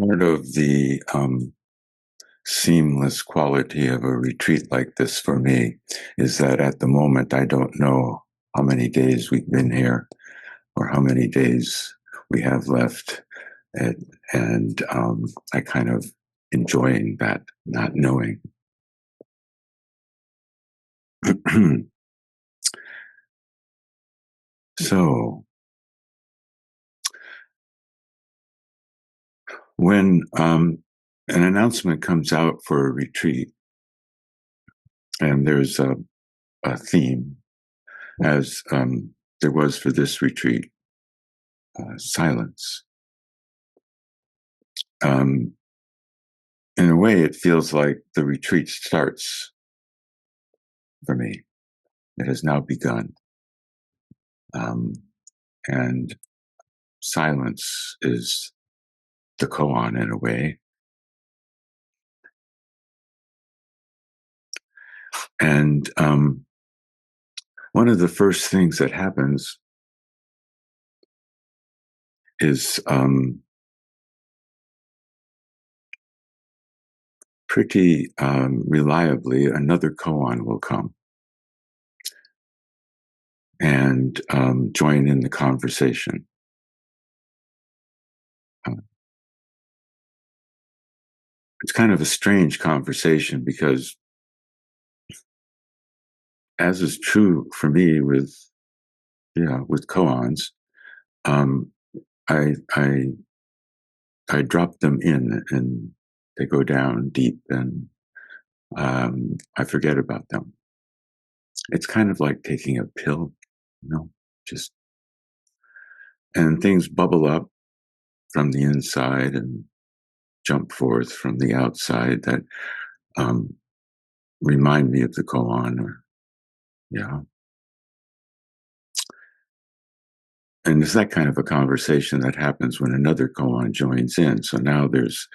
Part of the seamless quality of a retreat like this for me is that at the moment I don't know how many days we've been here or how many days we have left, and I kind of enjoying that not knowing. So when an announcement comes out for a retreat and there's a theme, as there was for this retreat, silence. In a way, it feels like the retreat starts for me. It has now begun. And silence is the koan in a way. And one of the first things that happens is pretty reliably, another koan will come and join in the conversation. It's kind of a strange conversation because, as is true for me with koans, I drop them in and they go down deep, and I forget about them. It's kind of like taking a pill, just, and things bubble up from the inside and jump forth from the outside that remind me of the koan, and it's that kind of a conversation that happens when another koan joins in. So now there's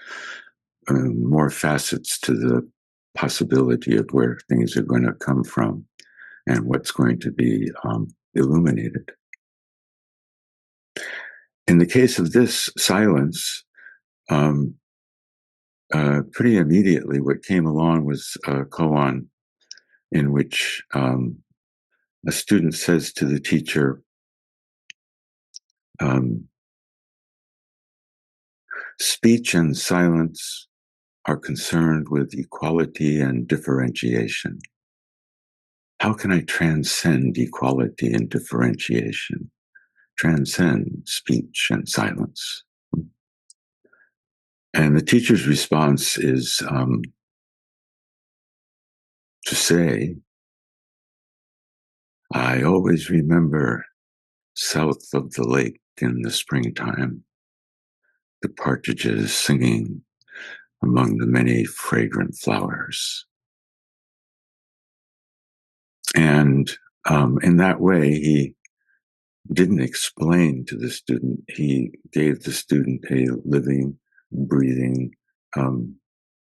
more facets to the possibility of where things are going to come from and what's going to be illuminated. In the case of this silence, pretty immediately what came along was a koan in which a student says to the teacher, speech and silence are concerned with equality and differentiation. How can I transcend equality and differentiation? Transcend speech and silence. And the teacher's response is to say, I always remember south of the lake in the springtime, the partridges singing among the many fragrant flowers. And in that way, he didn't explain to the student. He gave the student a living, breathing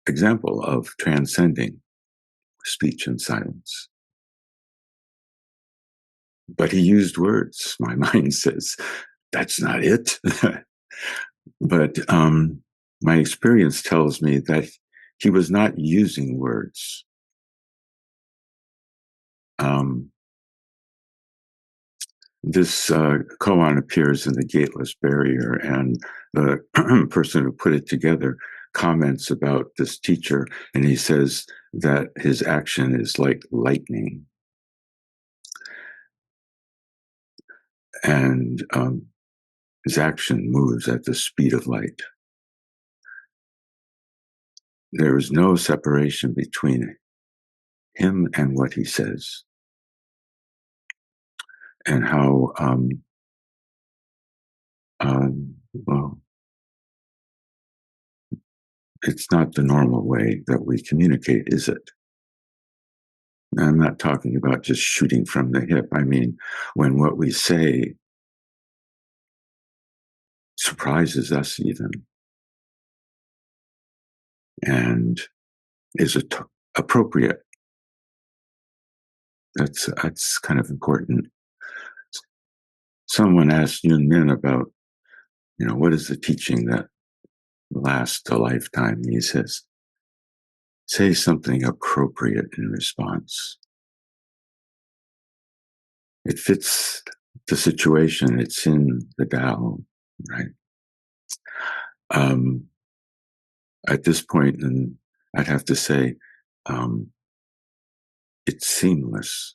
example of transcending speech and silence. But he used words. My mind says, that's not it. But my experience tells me that he was not using words. This koan appears in the Gateless barrier, and the person who put it together comments about this teacher, and he says that his action is like lightning. And his action moves at the speed of light. There is no separation between him and what he says. And how, well, it's not the normal way that we communicate, is it? I'm not talking about just shooting from the hip. I mean, when what we say surprises us even and is appropriate. That's kind of important. Someone asked Yun Min about, what is the teaching that last a lifetime, he says. Say something appropriate in response. It fits the situation. It's in the Tao, right? At this point, and I'd have to say, it's seamless.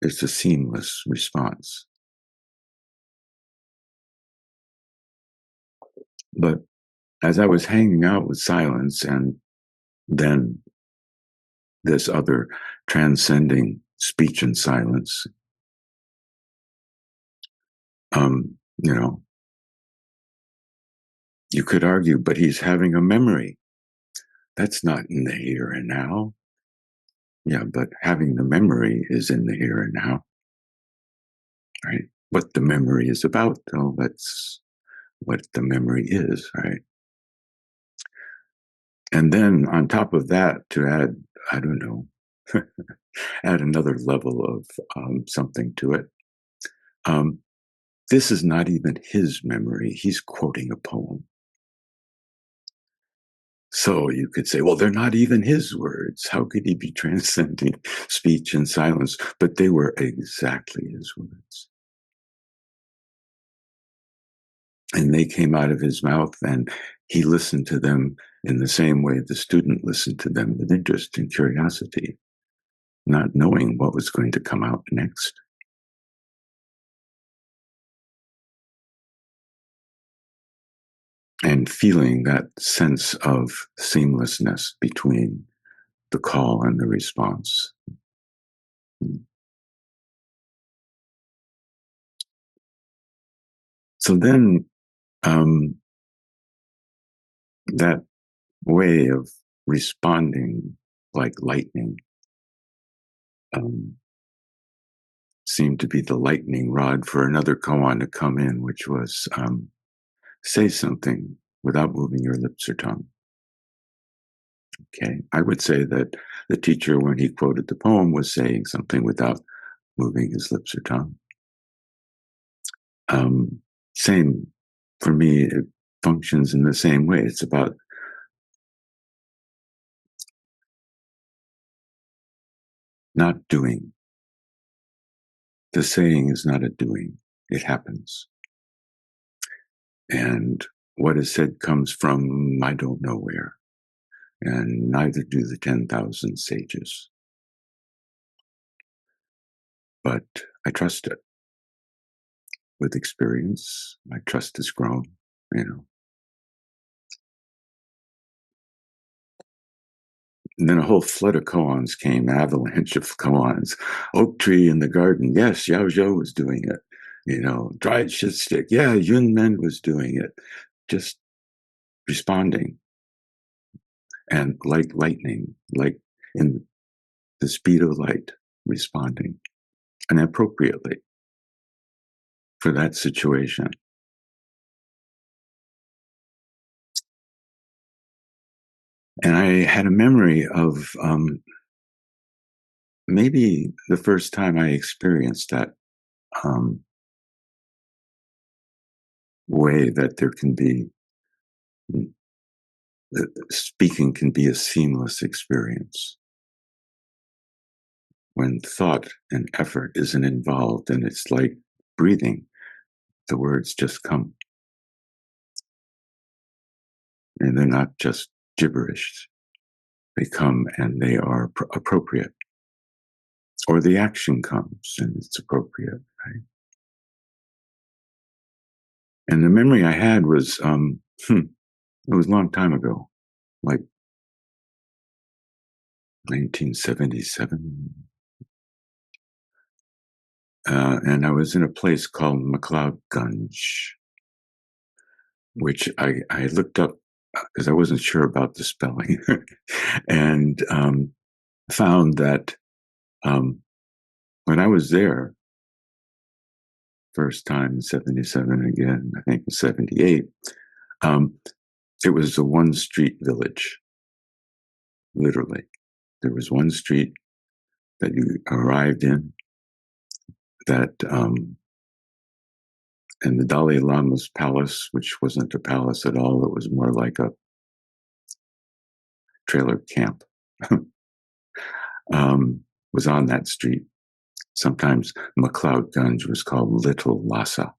It's a seamless response. But as I was hanging out with silence and then this other transcending speech and silence, you know, you could argue, but he's having a memory. That's not in the here and now. Yeah, but having the memory is in the here and now, right? What the memory is about, though, that's what the memory is, right? And then on top of that, to add, I don't know, add another level of something to it. This is not even his memory. He's quoting a poem. So you could say, well, they're not even his words. How could he be transcending speech and silence? But they were exactly his words. And they came out of his mouth, and he listened to them in the same way the student listened to them, with interest and curiosity, not knowing what was going to come out next. And feeling that sense of seamlessness between the call and the response. So then that way of responding like lightning seemed to be the lightning rod for another koan to come in, which was say something without moving your lips or tongue. Okay, I would say that the teacher, when he quoted the poem, was saying something without moving his lips or tongue. Same for me, it functions in the same way. It's about not doing. The saying is not a doing, it happens. And what is said comes from I don't know where, and neither do the 10,000 sages. But I trust it. With experience, my trust has grown, you know. And then a whole flood of koans came, avalanche of koans. Oak tree in the garden, yes, Yao Zhou was doing it. You know, dried shit stick, yeah, Yunmen was doing it. Just responding. And like lightning, like in the speed of light, responding. And appropriately for that situation. And I had a memory of maybe the first time I experienced that way that there can be, speaking can be a seamless experience. When thought and effort isn't involved, and it's like breathing, the words just come. And they're not just gibberish. They come and they are appropriate. Or the action comes and it's appropriate, right? And the memory I had was, it was a long time ago, like 1977. And I was in a place called McLeod Gunge, which I looked up because I wasn't sure about the spelling, and found that when I was there, first time in 77, again, I think in 78, it was a one street village, literally. There was one street that you arrived in that And the Dalai Lama's palace, which wasn't a palace at all, it was more like a trailer camp, was on that street. Sometimes McLeod Gunj was called Little Lhasa.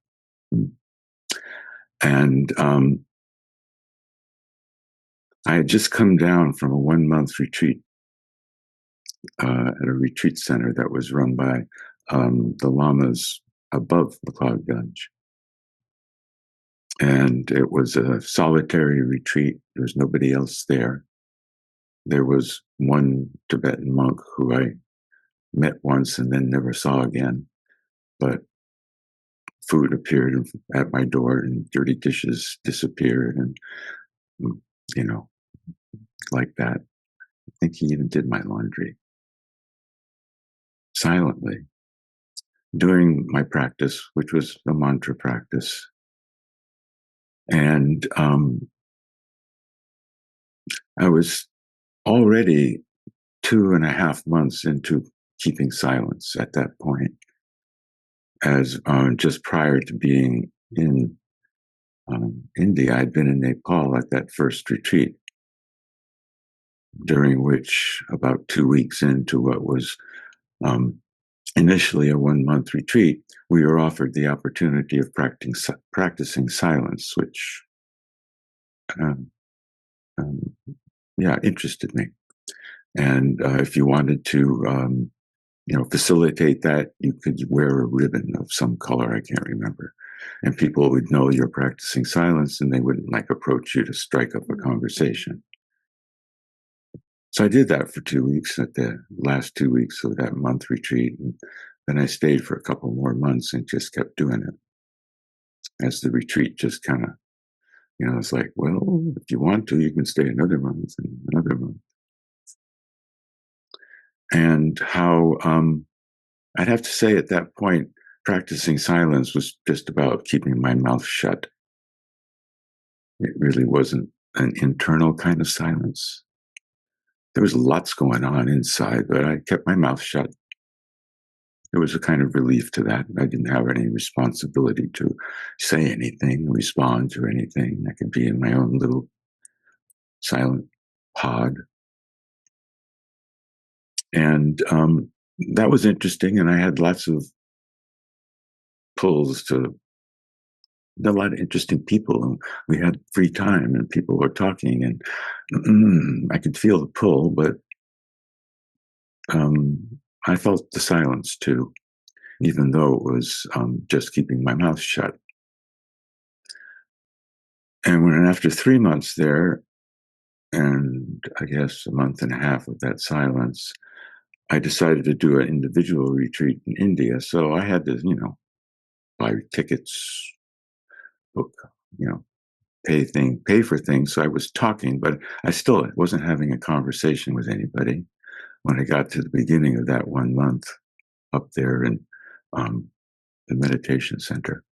And I had just come down from a 1-month retreat at a retreat center that was run by the lamas above McLeod Gunj. And it was a solitary retreat. There was nobody else there. There was one Tibetan monk who I met once and then never saw again. But food appeared at my door and dirty dishes disappeared. And, like that. I think he even did my laundry silently during my practice, which was a mantra practice. And I was already 2.5 months into keeping silence at that point, as just prior to being in India. I'd been in Nepal at that first retreat, during which about 2 weeks into what was initially a 1-month retreat, we were offered the opportunity of practicing silence, which interested me. And if you wanted to, facilitate that, you could wear a ribbon of some color, I can't remember. And people would know you're practicing silence and they wouldn't approach you to strike up a conversation. So I did that for 2 weeks at the last 2 weeks of that month retreat. And then I stayed for a couple more months and just kept doing it. As the retreat just kind of, it's like, well, if you want to, you can stay another month and another month. And how I'd have to say at that point, practicing silence was just about keeping my mouth shut. It really wasn't an internal kind of silence. There was lots going on inside, but I kept my mouth shut. There was a kind of relief to that. I didn't have any responsibility to say anything, respond to anything. I could be in my own little silent pod. And that was interesting. And I had lots of pulls to a lot of interesting people. And we had free time and people were talking. And I could feel the pull, but I felt the silence too, even though it was just keeping my mouth shut. And when after 3 months there, and I guess 1.5 months of that silence, I decided to do an individual retreat in India. So I had to, buy tickets, book, pay for things. So I was talking, but I still wasn't having a conversation with anybody. When I got to the beginning of that 1 month up there in the meditation center.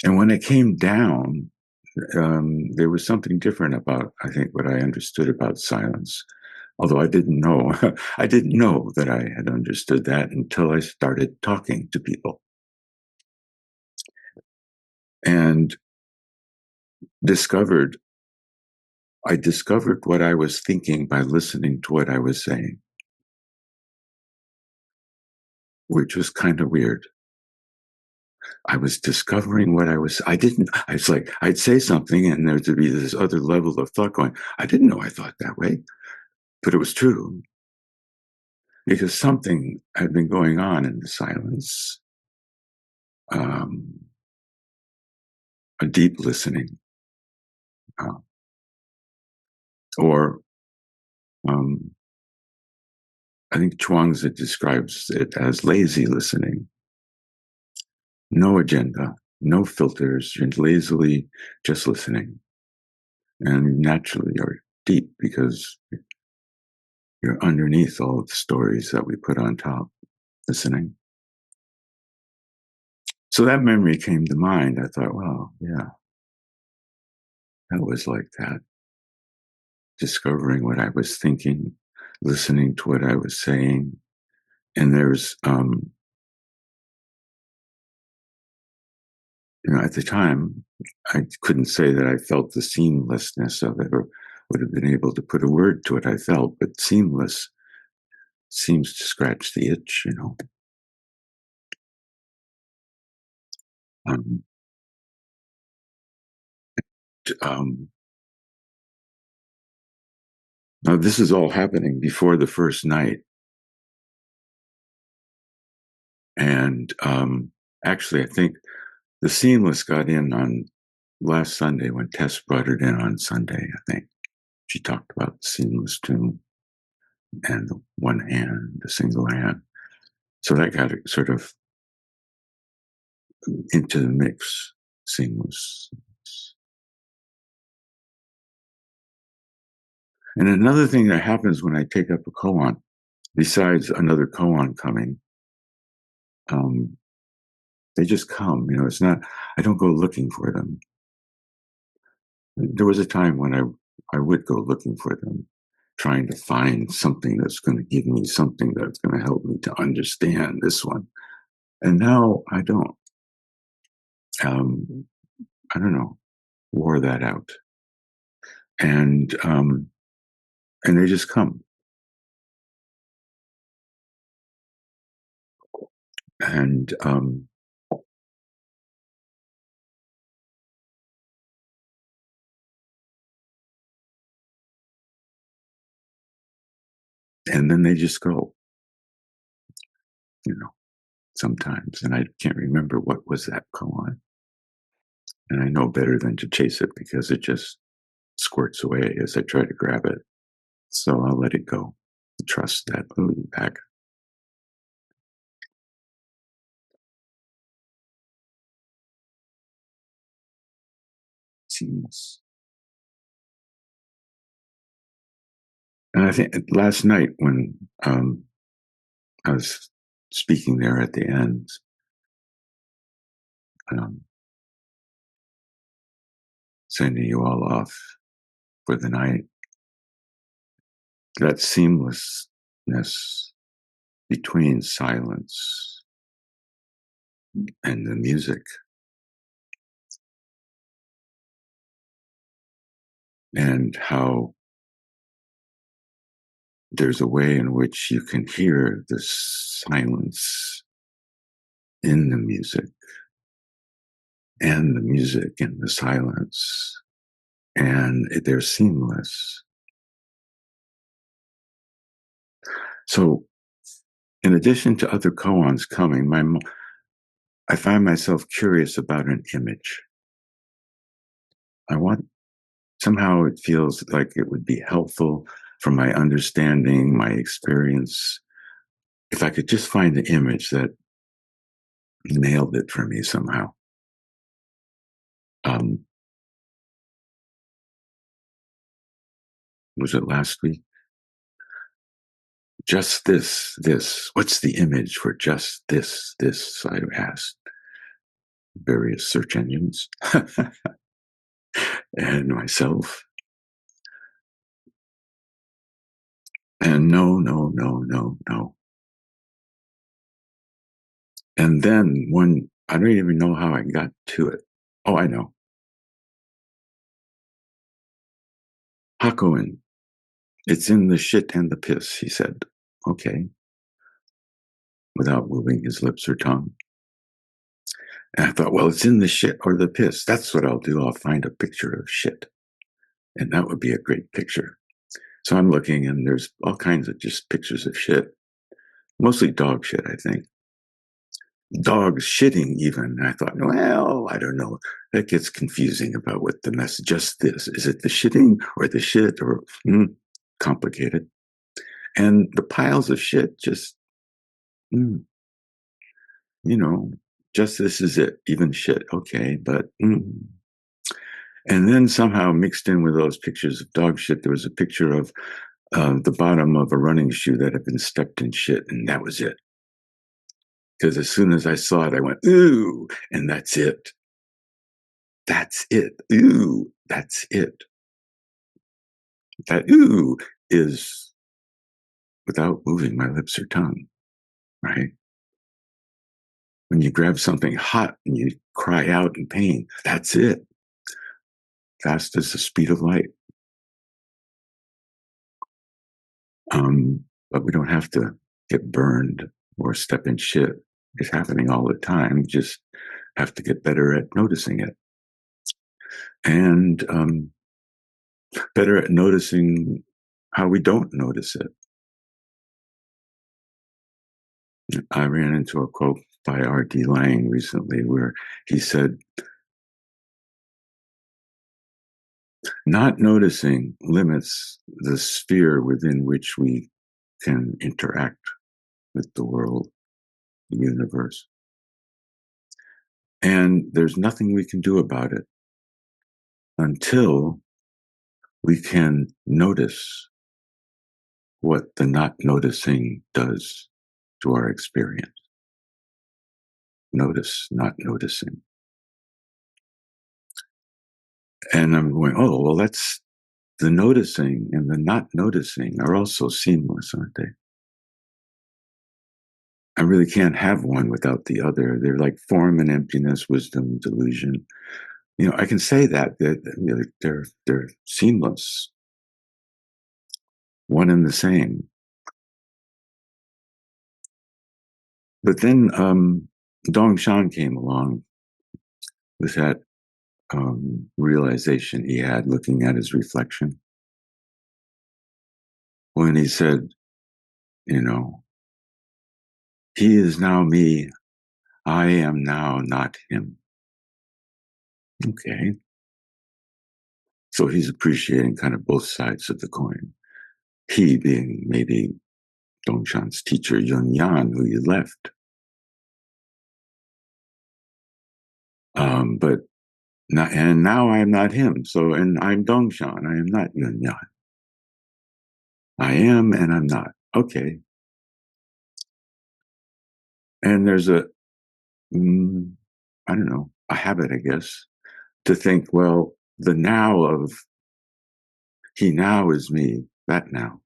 And when I came down, there was something different about, I think, what I understood about silence. Although I didn't know, I didn't know that I had understood that until I started talking to people. And I discovered what I was thinking by listening to what I was saying, which was kind of weird. I was discovering what I was like, I'd say something and there would be this other level of thought going, I didn't know I thought that way, but it was true. Because something had been going on in the silence, a deep listening, or I think Chuangzi describes it as lazy listening. No agenda, no filters, you're lazily just listening. And naturally you're deep because you're underneath all of the stories that we put on top, listening. So that memory came to mind. I thought, well, yeah, that was like that. Discovering what I was thinking, listening to what I was saying. And there's at the time, I couldn't say that I felt the seamlessness of it or would have been able to put a word to what I felt, but seamless seems to scratch the itch. Um, um, Now, this is all happening before the first night. And actually, I think the seamless got in on last Sunday when Tess brought it in on Sunday, I think. She talked about the seamless tune and the one hand, the single hand. So that got it sort of into the mix, seamless. And another thing that happens when I take up a koan, besides another koan coming, they just come. It's not, I don't go looking for them. There was a time when I would go looking for them, trying to find something that's going to give me something that's going to help me to understand this one. And now I don't. I don't know, wore that out. And they just come. And then they just go, you know, sometimes. And I can't remember what was that koan. And I know better than to chase it because it just squirts away as I try to grab it. So I'll let it go. Trust that moving back. Seamless. And I think last night when I was speaking there at the end, sending you all off for the night, that seamlessness between silence and the music, and how there's a way in which you can hear the silence in the music and the music in the silence, and they're seamless. So in addition to other koans coming, I find myself curious about an image. Somehow it feels like it would be helpful for my understanding, my experience, if I could just find the image that nailed it for me somehow. Was it last week? Just this. What's the image for just this? I asked various search engines and myself. And no. And then I don't even know how I got to it. Oh, I know. Hakoin. It's in the shit and the piss, he said. Okay. Without moving his lips or tongue. And I thought, well, it's in the shit or the piss. That's what I'll do. I'll find a picture of shit. And that would be a great picture. So I'm looking and there's all kinds of just pictures of shit. Mostly dog shit, I think. Dogs shitting even. And I thought, well, I don't know. That gets confusing about what the message, just this. Is it the shitting or the shit or complicated? And the piles of shit just, just this is it, even shit. Okay, but and then somehow mixed in with those pictures of dog shit, there was a picture of the bottom of a running shoe that had been stepped in shit, and that was it. Because as soon as I saw it, I went, ooh, and that's it. That's it. Ooh, that's it. That ooh is without moving my lips or tongue, right? When you grab something hot and you cry out in pain. That's it. Fast as the speed of light. But we don't have to get burned or step in shit. It's happening all the time. We just have to get better at noticing it. And better at noticing how we don't notice it. I ran into a quote by R.D. Laing recently where he said, not noticing limits the sphere within which we can interact with the world, the universe. And there's nothing we can do about it until we can notice what the not noticing does to our experience. Notice, not noticing. And I'm going, oh, well, that's the noticing and the not noticing are also seamless, aren't they? I really can't have one without the other. They're like form and emptiness, wisdom, delusion. I can say that they're seamless, one and the same. But then Dongshan came along with that realization he had looking at his reflection. When he said, he is now me, I am now not him. Okay. So he's appreciating kind of both sides of the coin. He being maybe Dongshan's teacher, Jiangnan, who he left. But now I am not him. So, and I'm Dongshan. I am not Jiangnan. I am and I'm not. Okay. And there's I don't know, a habit, I guess, to think, well, the now of he now is me, that now.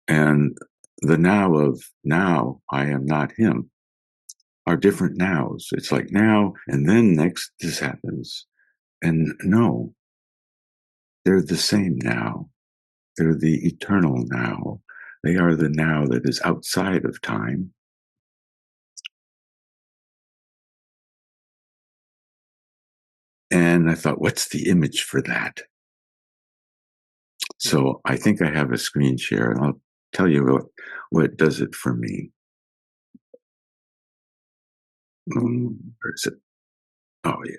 And the now of now I am not him are different nows. It's like now and then next this happens. And no, they're the same now. They're the eternal now. They are the now that is outside of time. And I thought, what's the image for that? So I think I have a screen share, and I'll tell you what does it for me. Where is it? Oh, yeah.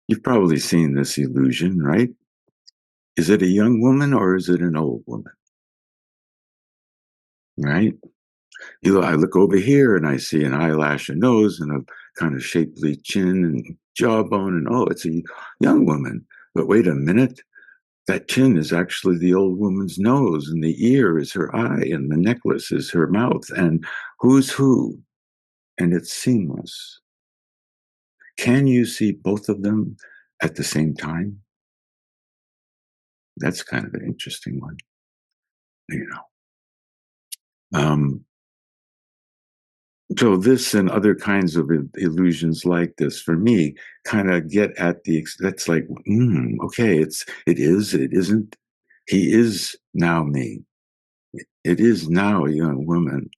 You've probably seen this illusion, right? Is it a young woman or is it an old woman? Right? I look over here and I see an eyelash, a nose, and a kind of shapely chin and jawbone, and oh, it's a young woman. But wait a minute, that chin is actually the old woman's nose, and the ear is her eye, and the necklace is her mouth, and who's who? And it's seamless. Can you see both of them at the same time? That's kind of an interesting one, you know. So this and other kinds of illusions like this, for me, kind of get at that's like, okay, it is, it isn't. He is now me. It is now a young woman,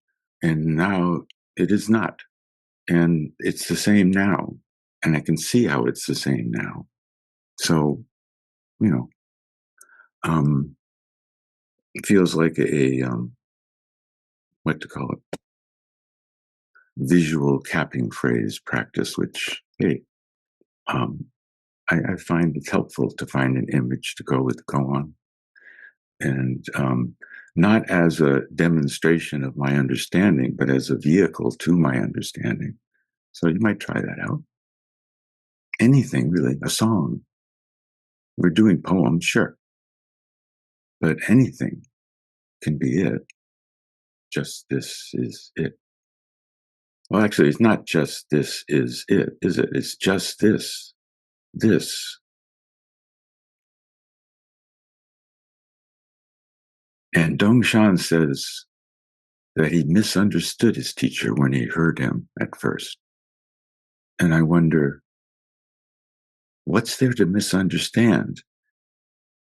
and now it is not. And it's the same now. And I can see how it's the same now. So, you know, it feels like a what to call it, visual capping phrase practice, which, hey, I find it helpful to find an image to go with Koan, and not as a demonstration of my understanding, but as a vehicle to my understanding. So you might try that out. Anything really, a song. We're doing poems, sure, but anything can be it. Just this is it. Well, actually, it's not just this is it, is it? It's just this. This. And Dongshan says, that he misunderstood his teacher when he heard him at first. And I wonder, what's there to misunderstand?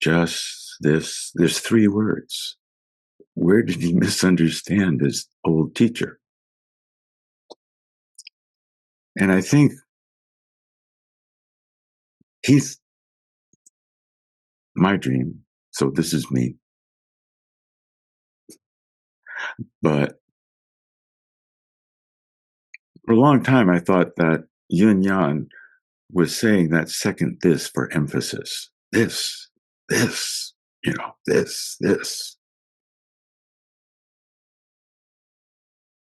Just this, there's 3 words. Where did he misunderstand his old teacher? And I think he's my dream. So this is me. But for a long time, I thought that Jiangnan was saying that second this for emphasis. This, this.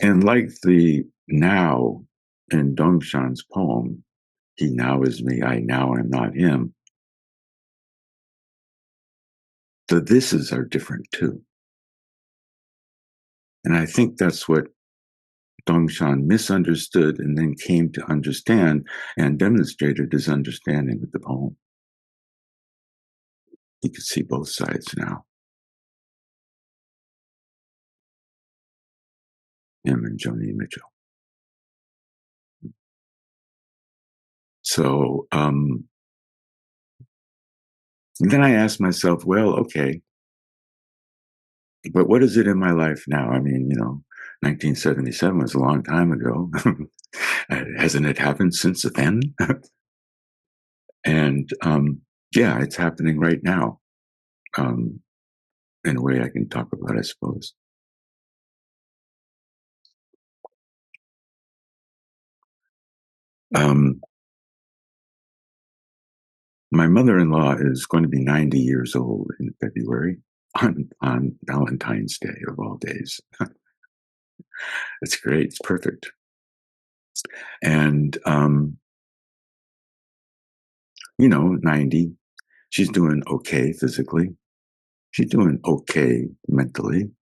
And like the now in Dongshan's poem, he now is me, I now am not him, the thises are different too. And I think that's what Dongshan misunderstood and then came to understand and demonstrated his understanding with the poem. You can see both sides now. Him and Joni Mitchell. So then I asked myself, well, okay, but what is it in my life now? I mean, 1977 was a long time ago. Hasn't it happened since then? And yeah, it's happening right now. In a way I can talk about, I suppose. My mother-in-law is going to be 90 years old in February on Valentine's Day of all days. It's great. It's perfect. And, 90, she's doing okay physically. She's doing okay mentally.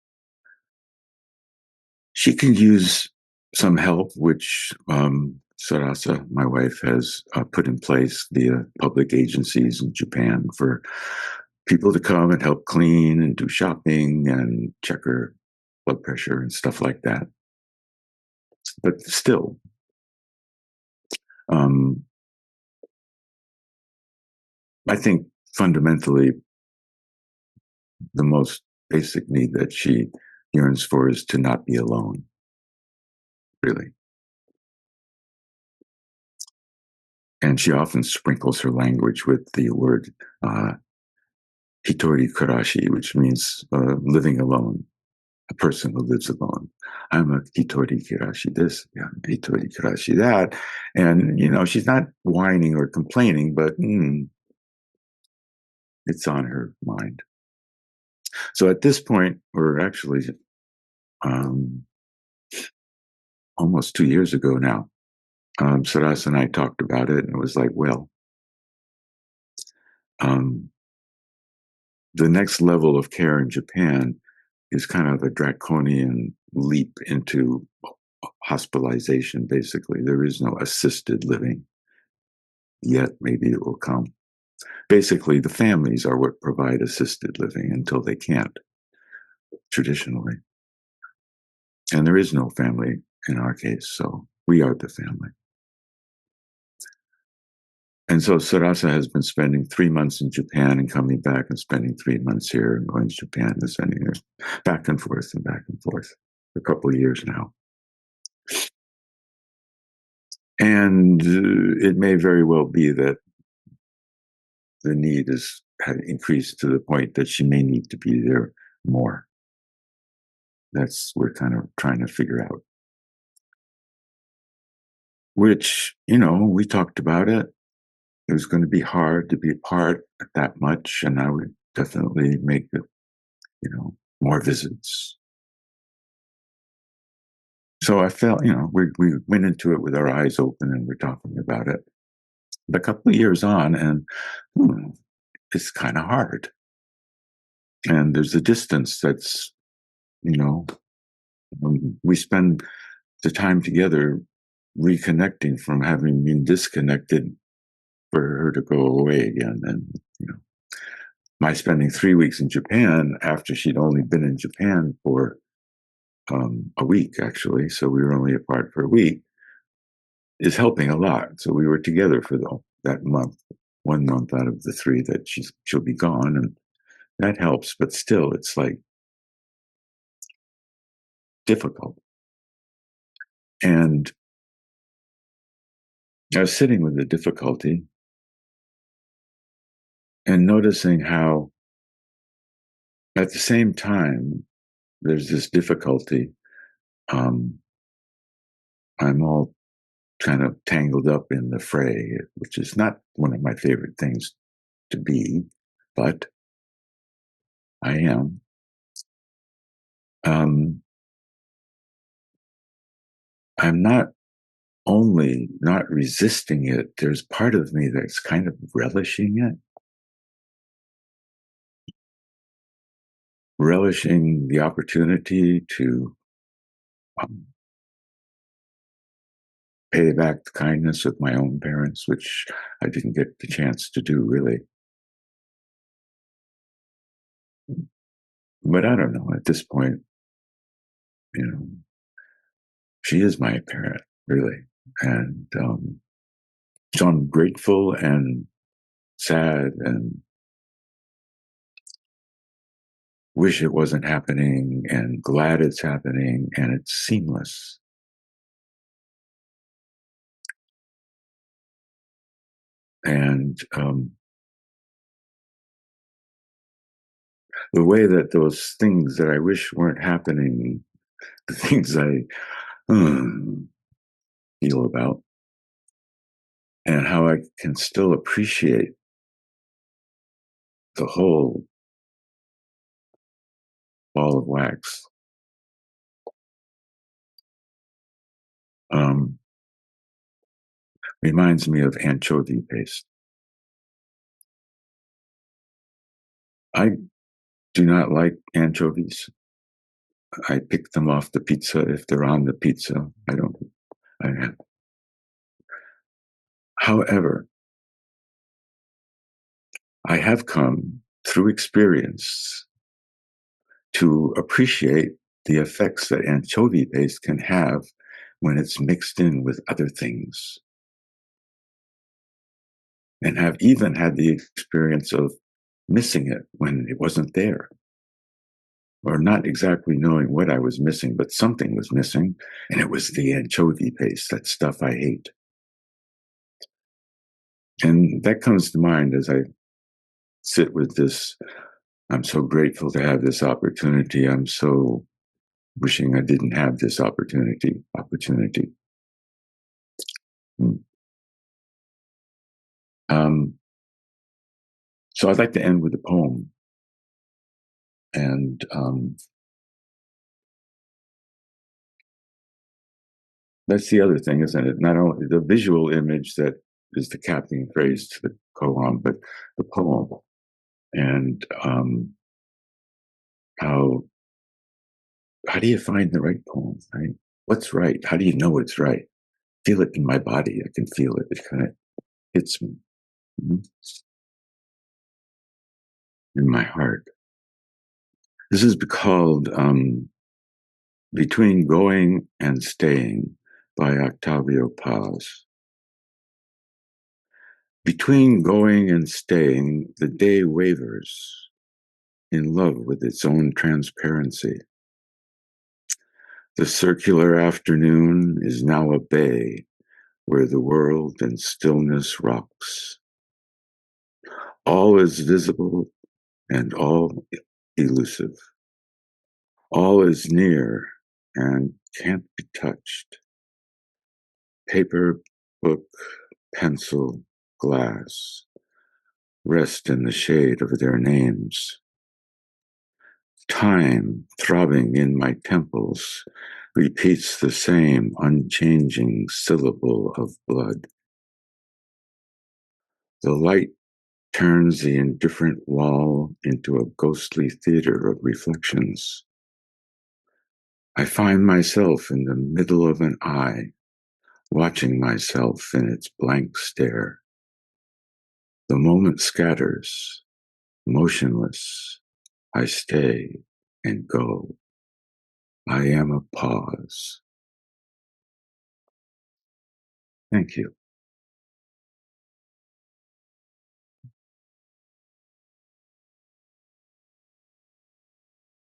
She can use some help, which Sarasa, my wife, has put in place via public agencies in Japan for people to come and help clean and do shopping and check her blood pressure and stuff like that. But still, I think fundamentally the most basic need that she yearns for is to not be alone, really. And she often sprinkles her language with the word hitori kurashi, which means living alone, a person who lives alone. I'm a hitori kurashi this, yeah, hitori kurashi that. And, she's not whining or complaining, but it's on her mind. So at this point, we're actually almost 2 years ago now, Saras and I talked about it, and it was like, well, the next level of care in Japan is kind of a draconian leap into hospitalization, basically. There is no assisted living yet. Maybe it will come. Basically, the families are what provide assisted living until they can't, traditionally. And there is no family in our case, so we are the family. And so Sarasa has been spending 3 months in Japan and coming back and spending 3 months here and going to Japan and spending here, back and forth for a couple of years now. And it may very well be that the need has increased to the point that she may need to be there more. We're kind of trying to figure out. Which, we talked about it. It was going to be hard to be apart that much, and I would definitely make it, more visits. So I felt, we went into it with our eyes open and we're talking about it. But a couple of years on, and it's kind of hard. And there's a distance that's, we spend the time together reconnecting from having been disconnected for her to go away again. And, my spending 3 weeks in Japan after she'd only been in Japan for a week, actually. So we were only apart for a week, is helping a lot. So we were together for that month, 1 month out of the 3 that she'll be gone. And that helps. But still, it's like difficult. And I was sitting with the difficulty and noticing how, at the same time, there's this difficulty. I'm all kind of tangled up in the fray, which is not one of my favorite things to be, but I am. I'm not only not resisting it, there's part of me that's kind of relishing it, relishing the opportunity to um, pay back the kindness of my own parents, which I didn't get the chance to do really. But I don't know, at this point, you know, she is my parent, really. And so I'm grateful and sad and wish it wasn't happening and glad it's happening, and it's seamless. And the way that those things that I wish weren't happening, the things I feel about, and how I can still appreciate the whole ball of wax. Um, Reminds me of anchovy paste. I do not like anchovies. I pick them off the pizza if they're on the pizza. I don't. I have. However, I have come through experience to appreciate the effects that anchovy paste can have when it's mixed in with other things, and have even had the experience of missing it when it wasn't there, or not exactly knowing what I was missing, but something was missing, and it was the anchovy paste, that stuff I hate. And that comes to mind as I sit with this. I'm so grateful to have this opportunity. I'm so wishing I didn't have this opportunity. Hmm. So I'd like to end with a poem. And that's the other thing, isn't it? Not only the visual image that is the capping phrase to the koan, but the poem. And how do you find the right poem, right? What's right? How do you know it's right? Feel it in my body. I can feel it. It kind of hits me. Mhm. In my heart. This is called Between Going and Staying by Octavio Paz. Between going and staying, the day wavers, in love with its own transparency. The circular afternoon is now a bay where the world in stillness rocks. All is visible and all elusive. All is near and can't be touched. Paper, book, pencil, glass rest in the shade of their names. Time, throbbing in my temples, repeats the same unchanging syllable of blood. The light turns the indifferent wall into a ghostly theater of reflections. I find myself in the middle of an eye, watching myself in its blank stare. The moment scatters, motionless. I stay and go. I am a pause. Thank you.